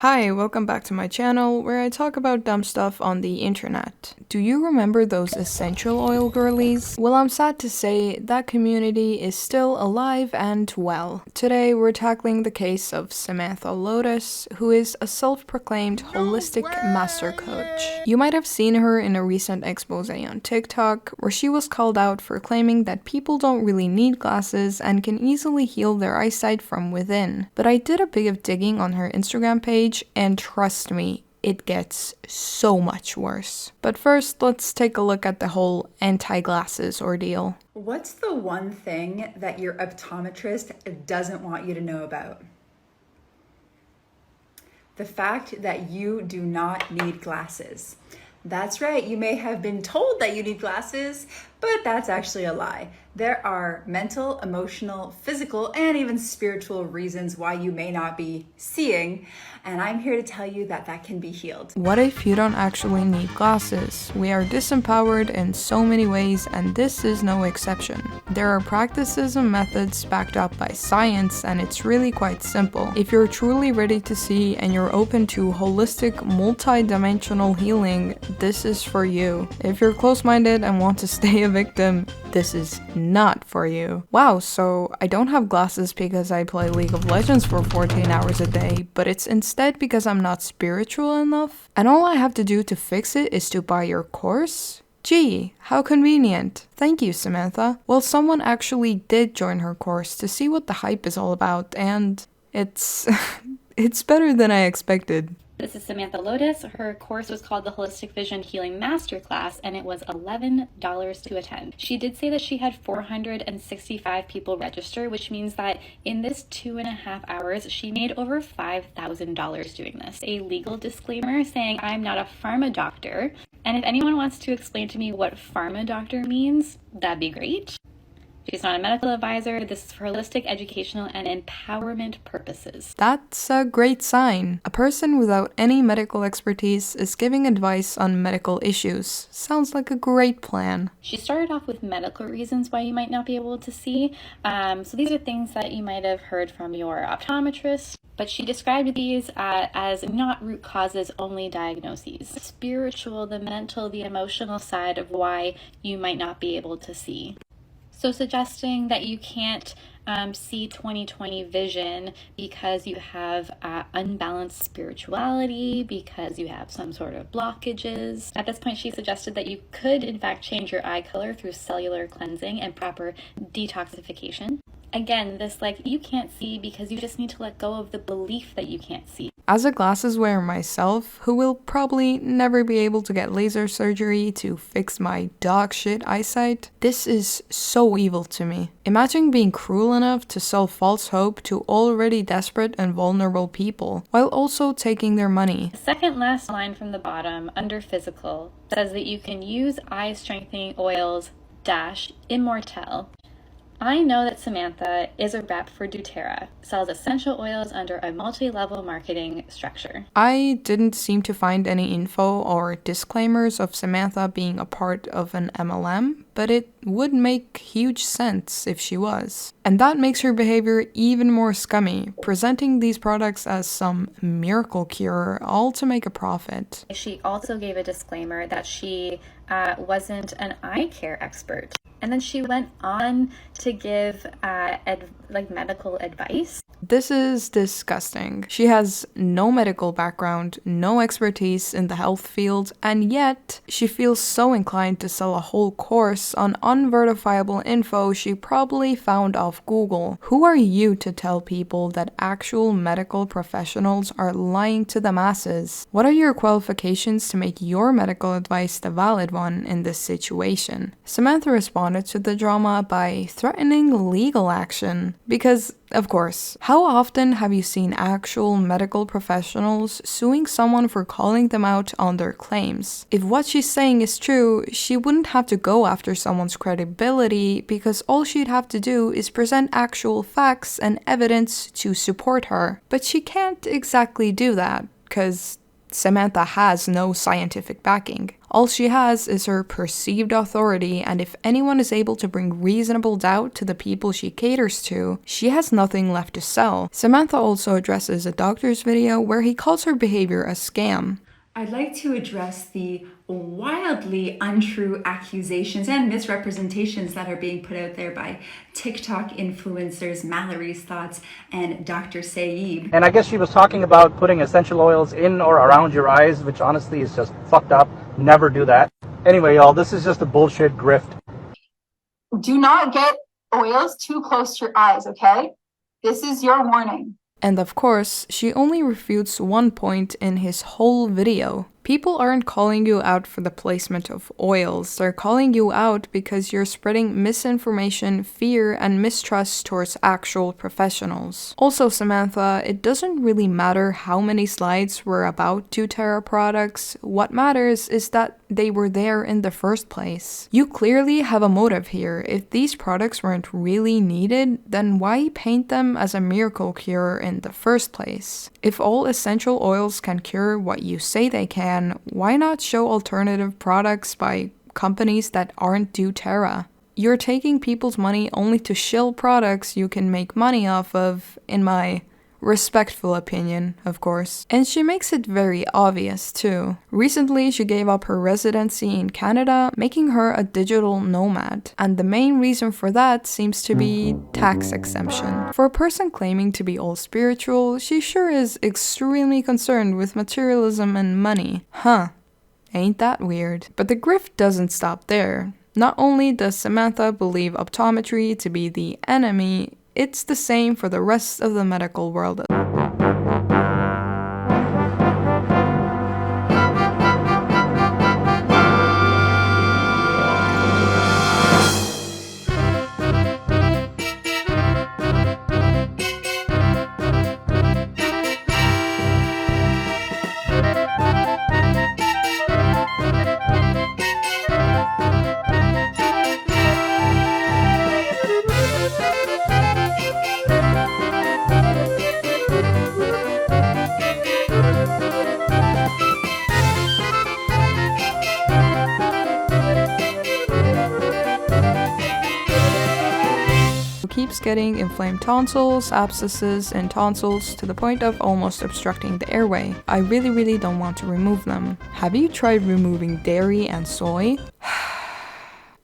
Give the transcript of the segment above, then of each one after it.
Hi, welcome back to my channel where I talk about dumb stuff on the internet. Do you remember those essential oil girlies? Well, I'm sad to say that community is still alive and well. Today we're tackling the case of Samantha Lotus, who is a self-proclaimed holistic master coach. You might have seen her in a recent expose on TikTok where she was called out for claiming that people don't really need glasses and can easily heal their eyesight from within. But I did a bit of digging on her Instagram page, and trust me, it gets so much worse. But first, let's take a look at the whole anti-glasses ordeal. What's the one thing that your optometrist doesn't want you to know about? The fact that you do not need glasses. That's right, you may have been told that you need glasses, but that's actually a lie. There are mental, emotional, physical, and even spiritual reasons why you may not be seeing, and I'm here to tell you that that can be healed. What if you don't actually need glasses? We are disempowered in so many ways, and this is no exception. There are practices and methods backed up by science, and it's really quite simple. If you're truly ready to see and you're open to holistic, multi-dimensional healing, this is for you. If you're close-minded and want to stay a victim, this is not for you. Wow, so I don't have glasses because I play League of Legends for 14 hours a day, but it's instead because I'm not spiritual enough? And all I have to do to fix it is to buy your course? Gee, how convenient. Thank you, Samantha. Well, someone actually did join her course to see what the hype is all about, and it's it's better than I expected. This is Samantha Lotus. Her course was called the Holistic Vision Healing Masterclass, and it was $11 to attend. She did say that she had 465 people register, which means that in this 2.5 hours, she made over $5,000 doing this. A legal disclaimer saying I'm not a pharma doctor, and if anyone wants to explain to me what pharma doctor means, that'd be great. She's not a medical advisor. This is for holistic, educational, and empowerment purposes. That's a great sign. A person without any medical expertise is giving advice on medical issues. Sounds like a great plan. She started off with medical reasons why you might not be able to see. So these are things that you might have heard from your optometrist. But she described these as not root causes, only diagnoses. Spiritual, the mental, the emotional side of why you might not be able to see. So suggesting that you can't see 20/20 vision because you have unbalanced spirituality, because you have some sort of blockages. At this point, she suggested that you could, in fact, change your eye color through cellular cleansing and proper detoxification. Again, this you can't see because you just need to let go of the belief that you can't see. As a glasses wearer myself, who will probably never be able to get laser surgery to fix my dog shit eyesight, this is so evil to me. Imagine being cruel enough to sell false hope to already desperate and vulnerable people, while also taking their money. The second last line from the bottom, under physical, says that you can use eye strengthening oils - Immortelle. I know that Samantha is a rep for doTERRA, sells essential oils under a multi-level marketing structure. I didn't seem to find any info or disclaimers of Samantha being a part of an MLM, but it would make huge sense if she was. And that makes her behavior even more scummy, presenting these products as some miracle cure, all to make a profit. She also gave a disclaimer that she wasn't an eye care expert. And then she went on to give medical advice. This is disgusting. She has no medical background, no expertise in the health field, and yet she feels so inclined to sell a whole course on unverifiable info she probably found off Google. Who are you to tell people that actual medical professionals are lying to the masses? What are your qualifications to make your medical advice the valid one in this situation? Samantha responded to the drama by threatening legal action. Because, of course, how often have you seen actual medical professionals suing someone for calling them out on their claims? If what she's saying is true, she wouldn't have to go after someone's credibility because all she'd have to do is present actual facts and evidence to support her. But she can't exactly do that, because Samantha has no scientific backing. All she has is her perceived authority, and if anyone is able to bring reasonable doubt to the people she caters to, she has nothing left to sell. Samantha also addresses a doctor's video where he calls her behavior a scam. I'd like to address the wildly untrue accusations and misrepresentations that are being put out there by TikTok influencers Mallory's Thoughts and Dr. Saeed. And I guess she was talking about putting essential oils in or around your eyes, which honestly is just fucked up. Never do that. Anyway, y'all, this is just a bullshit grift. Do not get oils too close to your eyes, okay? This is your warning. And of course, she only refutes one point in his whole video. People aren't calling you out for the placement of oils, they're calling you out because you're spreading misinformation, fear, and mistrust towards actual professionals. Also, Samantha, it doesn't really matter how many slides were about doTERRA products, what matters is that they were there in the first place. You clearly have a motive here. If these products weren't really needed, then why paint them as a miracle cure in the first place? If all essential oils can cure what you say they can, why not show alternative products by companies that aren't doTERRA? You're taking people's money only to shill products you can make money off of, in my respectful opinion, of course. And she makes it very obvious too. Recently, she gave up her residency in Canada, making her a digital nomad. And the main reason for that seems to be tax exemption. For a person claiming to be all spiritual, she sure is extremely concerned with materialism and money. Huh. Ain't that weird? But the grift doesn't stop there. Not only does Samantha believe optometry to be the enemy, it's the same for the rest of the medical world. Keeps getting inflamed tonsils, abscesses, and tonsils to the point of almost obstructing the airway. I really don't want to remove them. Have you tried removing dairy and soy?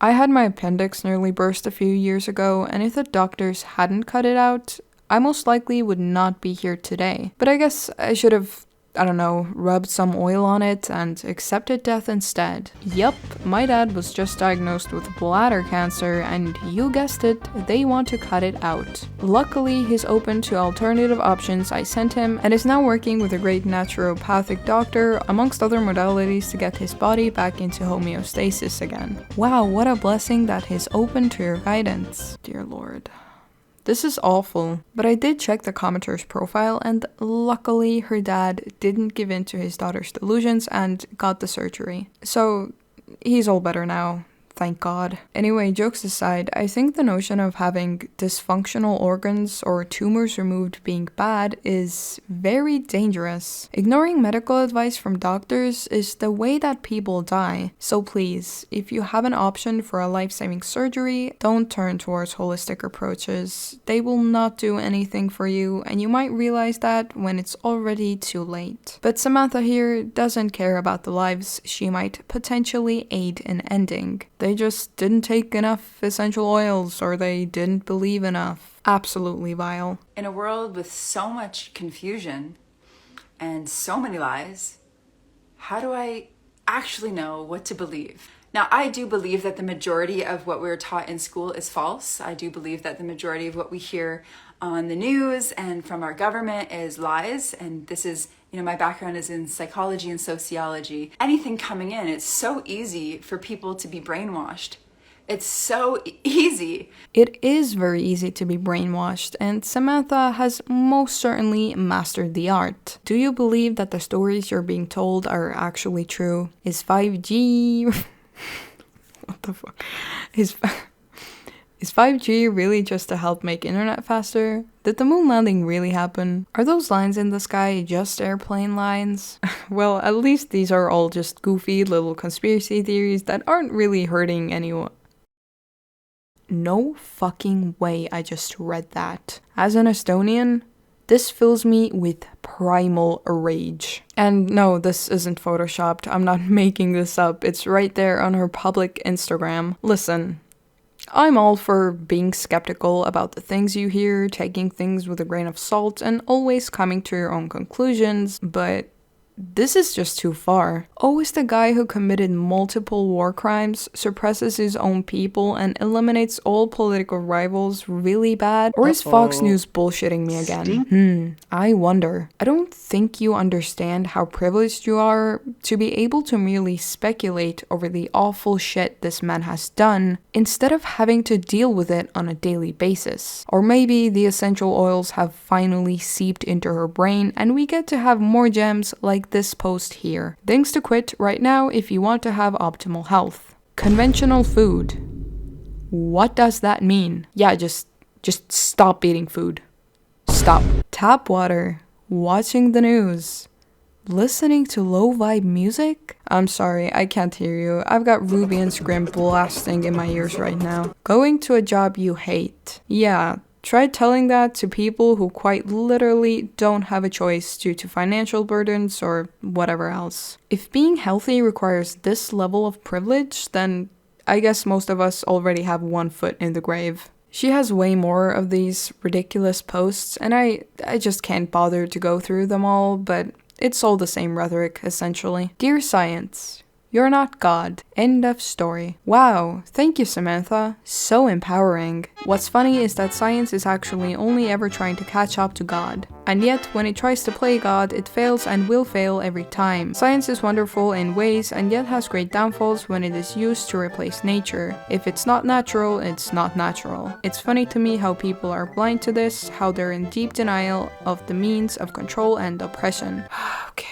I had my appendix nearly burst a few years ago, and if the doctors hadn't cut it out, I most likely would not be here today. But I guess I should have, I don't know, rubbed some oil on it and accepted death instead. Yup, my dad was just diagnosed with bladder cancer and you guessed it, they want to cut it out. Luckily, he's open to alternative options I sent him and is now working with a great naturopathic doctor amongst other modalities to get his body back into homeostasis again. Wow, what a blessing that he's open to your guidance. Dear Lord. This is awful, but I did check the commenter's profile and luckily her dad didn't give in to his daughter's delusions and got the surgery. So he's all better now. Thank God. Anyway, jokes aside, I think the notion of having dysfunctional organs or tumors removed being bad is very dangerous. Ignoring medical advice from doctors is the way that people die. So please, if you have an option for a life-saving surgery, don't turn towards holistic approaches. They will not do anything for you, and you might realize that when it's already too late. But Samantha here doesn't care about the lives she might potentially aid in ending. They just didn't take enough essential oils or they didn't believe enough. Absolutely vile. In a world with so much confusion and so many lies, how do I actually know what to believe? Now, I do believe that the majority of what we're taught in school is false. I do believe that the majority of what we hear on the news and from our government is lies. And this is, my background is in psychology and sociology. Anything coming in, it's so easy for people to be brainwashed. It's so easy. It is very easy to be brainwashed, and Samantha has most certainly mastered the art. Do you believe that the stories you're being told are actually true? Is 5G... What the fuck? Is Is 5G really just to help make internet faster? Did the moon landing really happen? Are those lines in the sky just airplane lines? Well, at least these are all just goofy little conspiracy theories that aren't really hurting anyone. No fucking way I just read that. As an Estonian, this fills me with primal rage. And no, this isn't photoshopped. I'm not making this up. It's right there on her public Instagram. Listen, I'm all for being skeptical about the things you hear, taking things with a grain of salt, and always coming to your own conclusions, but this is just too far. Oh, is the guy who committed multiple war crimes, suppresses his own people, and eliminates all political rivals really bad? Or is Fox News bullshitting me again? I wonder. I don't think you understand how privileged you are to be able to merely speculate over the awful shit this man has done, instead of having to deal with it on a daily basis. Or maybe the essential oils have finally seeped into her brain, and we get to have more gems like this post here. Things to quit right now if you want to have optimal health. Conventional food. What does that mean? Yeah, just stop eating food. Stop. Tap water. Watching the news. Listening to low vibe music? I'm sorry, I can't hear you. I've got Ruby and Scrim blasting in my ears right now. Going to a job you hate. Yeah. Try telling that to people who quite literally don't have a choice due to financial burdens or whatever else. If being healthy requires this level of privilege, then I guess most of us already have one foot in the grave. She has way more of these ridiculous posts, and I just can't bother to go through them all, but it's all the same rhetoric, essentially. Dear Science, you're not God. End of story. Wow, thank you, Samantha. So empowering. What's funny is that science is actually only ever trying to catch up to God. And yet, when it tries to play God, it fails and will fail every time. Science is wonderful in ways and yet has great downfalls when it is used to replace nature. If it's not natural, it's not natural. It's funny to me how people are blind to this, how they're in deep denial of the means of control and oppression. Okay.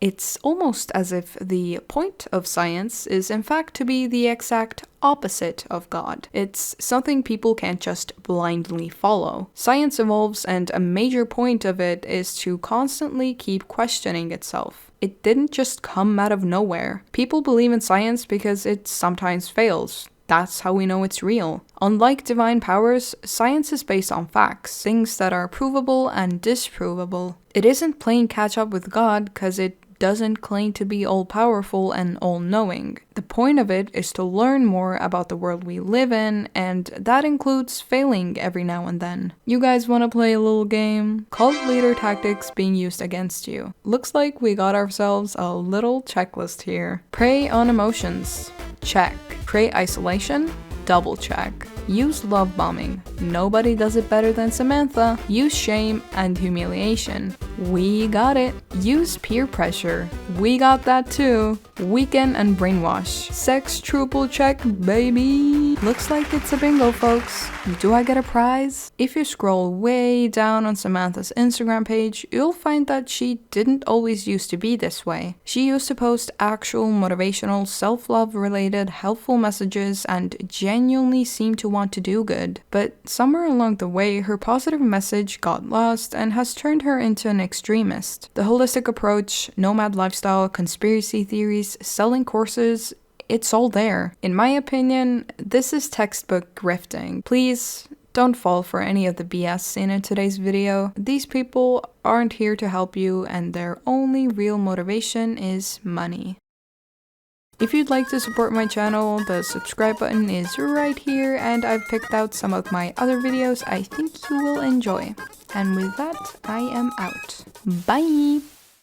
It's almost as if the point of science is in fact to be the exact opposite of God. It's something people can't just blindly follow. Science evolves, and a major point of it is to constantly keep questioning itself. It didn't just come out of nowhere. People believe in science because it sometimes fails. That's how we know it's real. Unlike divine powers, science is based on facts, things that are provable and disprovable. It isn't playing catch up with God because it doesn't claim to be all-powerful and all-knowing. The point of it is to learn more about the world we live in, and that includes failing every now and then. You guys want to play a little game? Cult leader tactics being used against you. Looks like we got ourselves a little checklist here. Prey on emotions. Check. Create isolation. Double check. Use love bombing. Nobody does it better than Samantha. Use shame and humiliation. We got it. Use peer pressure. We got that too. Weaken and brainwash. Sex triple check, baby. Looks like it's a bingo, folks. Do I get a prize? If you scroll way down on Samantha's Instagram page, you'll find that she didn't always used to be this way. She used to post actual motivational, self-love related, helpful messages and genuinely seemed to want to do good. But somewhere along the way, her positive message got lost and has turned her into an extremist. The holistic approach, nomad lifestyle, conspiracy theories, selling courses, it's all there. In my opinion, this is textbook grifting. Please don't fall for any of the BS seen in today's video. These people aren't here to help you, and their only real motivation is money. If you'd like to support my channel, the subscribe button is right here, and I've picked out some of my other videos I think you will enjoy. And with that, I am out. Bye!